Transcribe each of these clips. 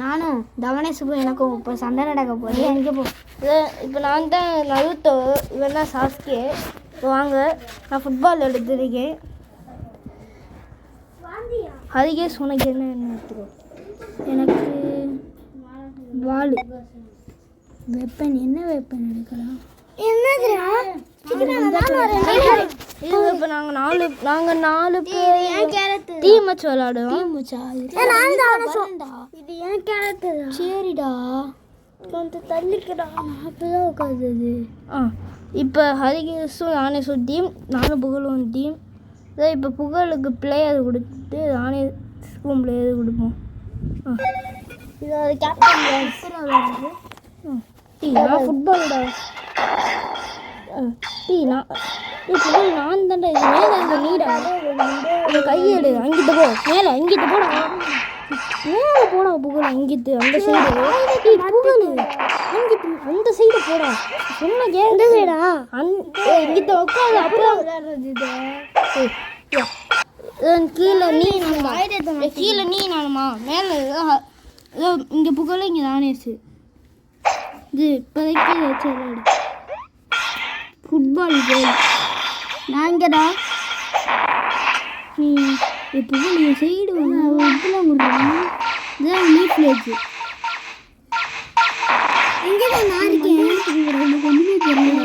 நானும் தவனேஷுக்கும் எனக்கும் இப்போ சண்டை நடக்க போகுது. எங்கே போ இப்போ நான் தான் நருட்டோ, இவன் தான் சாஸ்கே. இப்போ வாங்க, நான் ஃபுட்பால் எடுத்துருக்கேன். அதுக்கே உனக்கு என்ன எடுத்துக்கோ. எனக்கு பால் வெப்பன். என்ன வெப்பன் எடுக்கலாம்? என்னதுடா? இது இப்போ நாங்கள் நாலு பேர் டீம் வச்சு விளாடுவோம். இது ஏன் கேரக்டர்? சரிடா, கொஞ்சம் தள்ளிக்கடா. அப்பதான் உட்காந்துது. இப்போ ஹரிகேஷும் யானேஷும் டீம், நானும் புகழும் டீம். இப்போ புகழுக்கு பிளேயர் கொடுத்து யானேஷுக்கும் பிளேயர் கொடுப்போம். இது ஒரு கேப்டன். நான் ஃபுட்பால்டா. புகழ் நான் தான்டா. இது மேலே இந்த நீடா இந்த கையெடு. அங்கிட்டு போ, மேலே அங்கிட்டு போடா, மேலே போடா புகழ். அங்கிட்டு அந்த சைடு புகழ், அங்கிட்டு அந்த சைடு போடா. சொன்ன கேட்ட சைடா இங்கிட்ட உட்காந்து அப்புறம் விளையாடுறது. இது கீழே நீ நானுமா மேலே இங்கே புகழ், இங்கே தானேசு. இது இப்போதைக்கு வச்சு விளையாடு ஃபுட்பால் கேம். நாங்கடா நீ புகழ் இந்த சைடு இப்பெல்லாம் கொடுறாங்க. இதுதான் லீஃப் லேஜ். எங்கேதான் நான் இருக்கேன்? ஒன்றுமே தெரியல.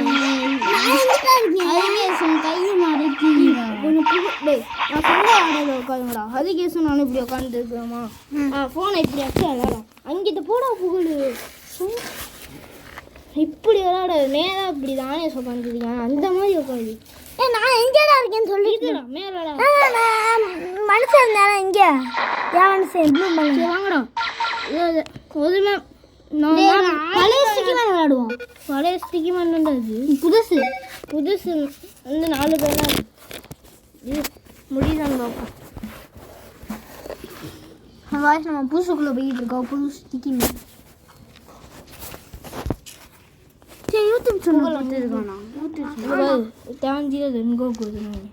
கையை மறைக்கிறீங்க கொஞ்சம் புகழ். நான் சொன்ன ஆடையில் உட்காந்துங்கடா. ஹரிகேஷும் நானும் இப்படி உட்காந்துருக்கோமா? ஃபோனை இப்படி வச்சு விளாடலாம். அங்கிட்ட போடா புகழ். இப்படி விளாட நேராக இப்படி தானே உட்காந்துருக்கேன். அந்த மாதிரி உட்காந்து நான் எங்கேடா இருக்கேன்னு சொல்லிட்டு மேலடா மனுஷன் இருந்தாலும் எங்கே மனுஷன் ப்ளூ மனுஷன் வாங்கடா. ஒதுமே பழைய ஸ்டிக்கிமேன் விளையாடுவோம். பழைய ஸ்டிக்கிமேன் அது புதுசு வந்து 4 பேர் தான் முடியுதான்னு பார்ப்போம். வாய்ஸ் நம்ம புதுசுக்குள்ளே போயிட்டு இருக்கோம். புது ஸ்டிக்கிமேன் யூடியூப் சேனல் வந்துருக்கானா? தேவஞ்சியில் ரெங்கோக்கு வேணும்.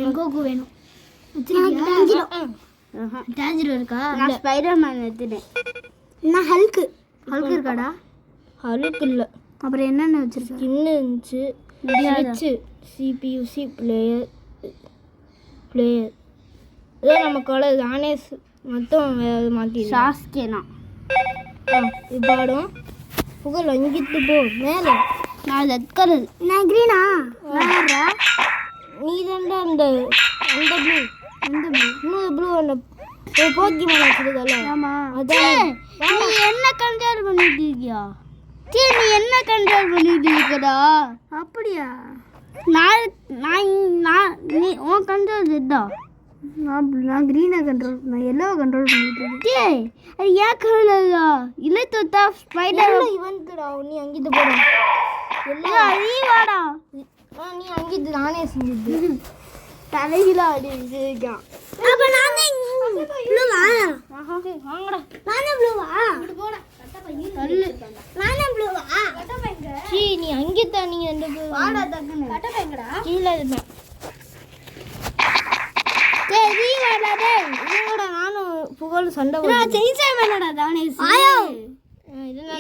ரெங்கோக்கு வேணும். டேஞ்சர் இருக்கா? நான் ஸ்பைடர்மேன் எடுத்துட்டேன். நான் ஹல்க்கு இருக்காடா? ஹல்க் இல்லை. அப்புறம் என்னென்ன வச்சுருக்கேன்? ஸ்கின்னு இருந்துச்சு, ஸ்விட்சு, சிபியூசி, பிளேயர் இதான் நம்ம கலர். நானே மொத்தம் வேறு மாற்றி சாஸ்கேனா இப்போ ஆடும். புகழ் அங்கிட்டு போ மேலே. நான் ரெட் கலர். நான் க்ரீனா? நீ தாண்டா அந்த ப்ளூ. இன்னொரு ப்ளூ அந்த போக்கிமான் வச்சுருக்கல. ஆமாம். அதான் நீ என்ன கண்ட்ரோல் பண்ணிட்டு இருக்கியா? சரி, நீ என்ன கண்ட்ரோல் பண்ணிட்டு இருக்கடா? அப்படியா? நீ உன் கண்ட்ரோல் ரெட்டா? நான் க்ரீனை நான் எல்லோவை கண்ட்ரோல் பண்ணிட்டு இருக்கேன். அது ஏன் கலரா? இல்லை தொத்தா ஸ்பைடர் இவன்ட்டுடா. நீ அங்கிட்டு போடா. நீ வாடா. நீ அங்கிட்டு நானே செஞ்சுது தலையில அடி இருக்கான். வாங்கடா. நீ அங்கிட்டா. நீங்க 2 பேர் கீழே இருந்தா. நானும் புகழ் சண்டை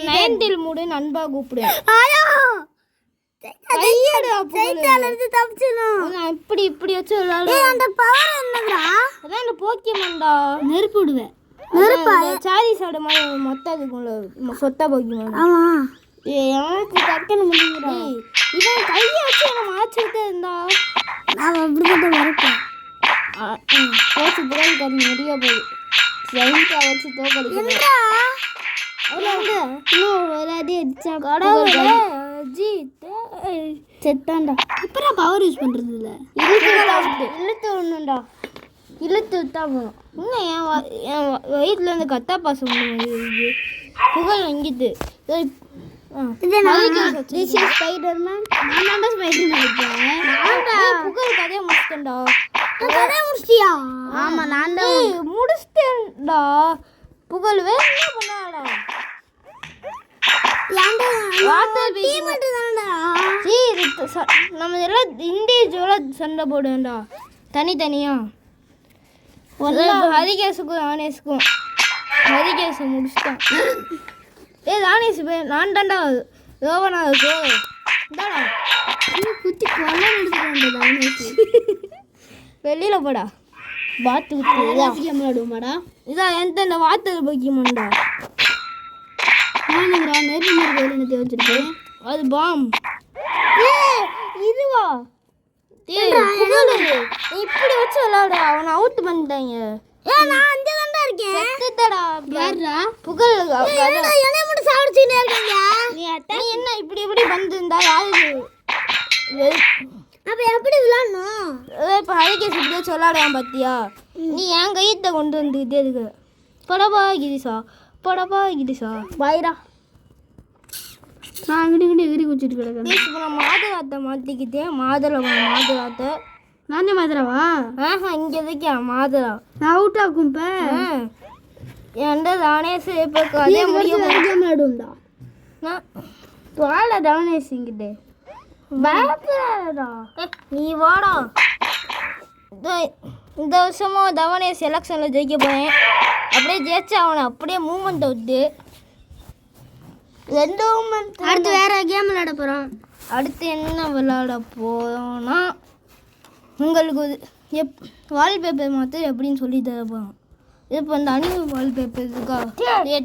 நயன்டில் மூடு நண்பா கூப்பிடுவேன். இப்படி இப்படி வச்சு அதான் போக்கியமான்டா. நெருப்பு விடுவேன். சாரி சாடு மாதிரி மொத்தம் அதுக்குள்ள சொத்தா போக்கியமான். எனக்கு டக்குன்னு முடிஞ்சிடா. இவன் கையை வச்சு என்ன மாற்றிட்டு இருந்தா நான் அப்படிப்பட்ட வரப்பேன். கோச்சு புகழ் கறி முடிய போகுது. ஜெயிக்கா வச்சு தோக்கடிக்கிறேன். இன்னும் விளையாடி அடிச்சா செத்தாண்டா. அப்புறம் பவர் யூஸ் பண்ணுறது இல்லை. இழுத்து விடணும்டா. இழுத்து விட்டா போகணும். இன்னும் என் வயிற்றுல இருந்து கத்தா பாசம் பண்ணுது. புகழ் அங்கிட்டு ஸ்பைடர்மேன். புகழ் கதையை முடிச்சிட்டேன்டா. முடிச்சியா? ஆமா, நான் தான் முடிச்சிட்டேன்டா. புகழ் வேற என்ன பண்ணாடா? நம்ம எல்லாம் இண்டிவிஜுவலாக சண்டை போடுவேன்டா, தனித்தனியா. ஹரிகேஷுக்கும் தானேஷுக்கும் ஹரிகேஷை முடிச்சிட்டான். தானேஷ் நான் தாண்டா யோகனா இந்தாடா குத்தி கொலை எடுத்துட்டு தானேஷ். வெளியில் போடா பாத்து குத்து கேம் விளாடுவோமாடா? இதான் இந்த வாத்து பக்கியமாண்டா. நானுங்கிறா நெருப்பு மாதிரி என்னத்தை வச்சிருக்கேன். அது பாம் இதுவா? நீ இப்படி வச்சு விளையாடு. அவனை அவுட் பண்ணிட்டாங்க. நான் அங்கே தான்டா இருக்கேன். செத்துட்டடா. யாருடா? புகழ் என்னை மட்டும் சாப்பிடுச்சுன்னு இருக்கீங்க. நீ என்ன இப்படி இப்படி வந்திருந்தா யாரு அப்ப எப்படி விளாடணும்? இப்போ ஹரிகேஷ் இப்படி வச்சு விளையாடுவான் பார்த்தியா? நீ என் கையத்தை கொண்டு வந்துக்கிட்டே இருக்கு. படபா கிரிசா படபா கிரிசா பாய்டா. நான் அங்கிட்டு எகிரி குச்சிட்டு கிடக்கேன். இப்போ நான் மாதுளாத்தை மாற்றிக்கிட்டேன். மாதுளாத்தை நானே மாதிரவா? இங்கே இருக்கேன் மாதுளா. நான் அவுட் ஆகும். இப்போ என்கிட்ட தானேஷ் இப்போ அதே முடியும் விளாடுவோம்டா. நான் வாழ தவனேஷ் இங்கிட்டு பயப்படாதடா. நீ வாடா. இந்த வருஷமும் தவனேஷ் எலெக்ஷனில் ஜெயிக்க போகிறேன். அப்படியே ஜெயிச்சு அவனை அப்படியே மூமெண்ட்டை விட்டு 2 மூமெண்ட். அடுத்து வேற கேம் விளையாட போகிறோம். அடுத்து என்ன விளையாட போகிறோம்னா உங்களுக்கு வால்பேப்பர் மாற்ற எப்படின்னு சொல்லி தர போகிறோம். இப்போ இந்த அனிமல் வால்பேப்பர் இருக்கா?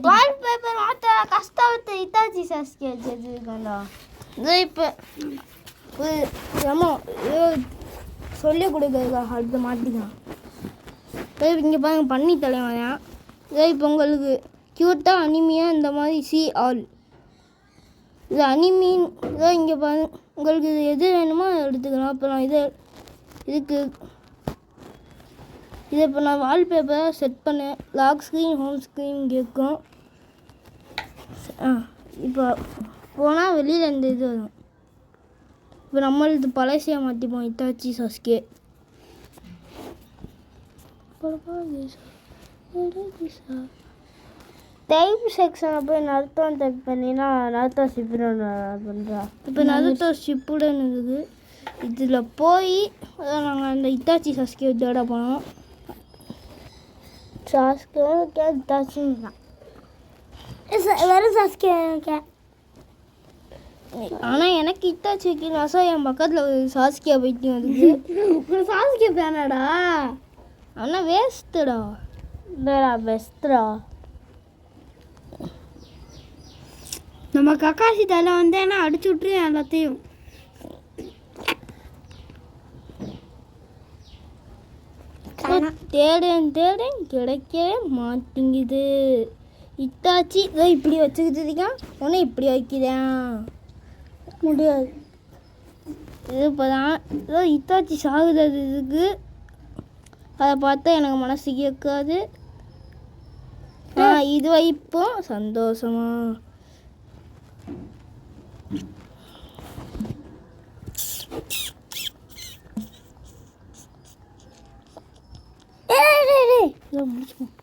வால்பேப்பர் மாற்ற கஷ்டத்தை இத்தாச்சி சாஸ்கி வச்சுருக்காண்டா. இதோ இப்போ சொல்லிக் கொடுக்கறதுக்காக அடுத்து மாற்றிக்கலாம். இங்கே பாருங்க பண்ணி தலைவன். இதோ இப்போ உங்களுக்கு க்யூட்டாக அனிமியாக இந்த மாதிரி ஆல் இது அனிமீன். இதோ இங்கே பாருங்க உங்களுக்கு இது எது வேணுமோ அதை எடுத்துக்கலாம். இப்போ நான் இதுக்கு இதை இப்போ நான் வால்பேப்பரை செட் பண்ணேன். லாக் ஸ்க்ரீன் ஹோம் ஸ்க்ரீன் கேட்கும். இப்போ போனால் வெளியில் இந்த இது வரும். இப்போ நம்மளது பழசையாக மாற்றிப்போம். இத்தாச்சி சாஸ்கே டைப் செக்ஷனை போய் நருத்தம் டைப் பண்ணினா நருத்தம் ஷிப்புடன் பண்ணுறா. இப்போ நருத்தோ ஷிப்புடன் இருக்குது. இதில் போய் அதான் நாங்கள் அந்த இத்தாச்சி சாஸ்கே தேட போனோம். சாஸ்கே இத்தாச்சின்னு தான் வெறும் சாஸ்கே. ஆனால் எனக்கு இத்தாச்சி வைக்கணும். என் பக்கத்தில் ஒரு சாஸ்கியா பைத்தியம் இருக்குது. சாஸ்கே பேனடா. ஆனால் வேஸ்ட்டுடா. பெஸ்ட்ரா. நம்ம கக்காசி தலை வந்தேன்னா அடிச்சு விட்டுரு எல்லாத்தையும். தேடேன் கிடைக்கவே மாட்டேங்குது. இத்தாச்சி இதோ இப்படி வச்சுக்கிட்டு இருக்கான். உடனே இப்படி வைக்கிறேன் முடியாது. இது இப்போ தான் ஏதோ இத்தாச்சி சாகுது இதுக்கு. அதை பார்த்தா எனக்கு மனசு கேட்காது. இது வைப்போம் சந்தோஷமா. முடிச்சுப்போம்.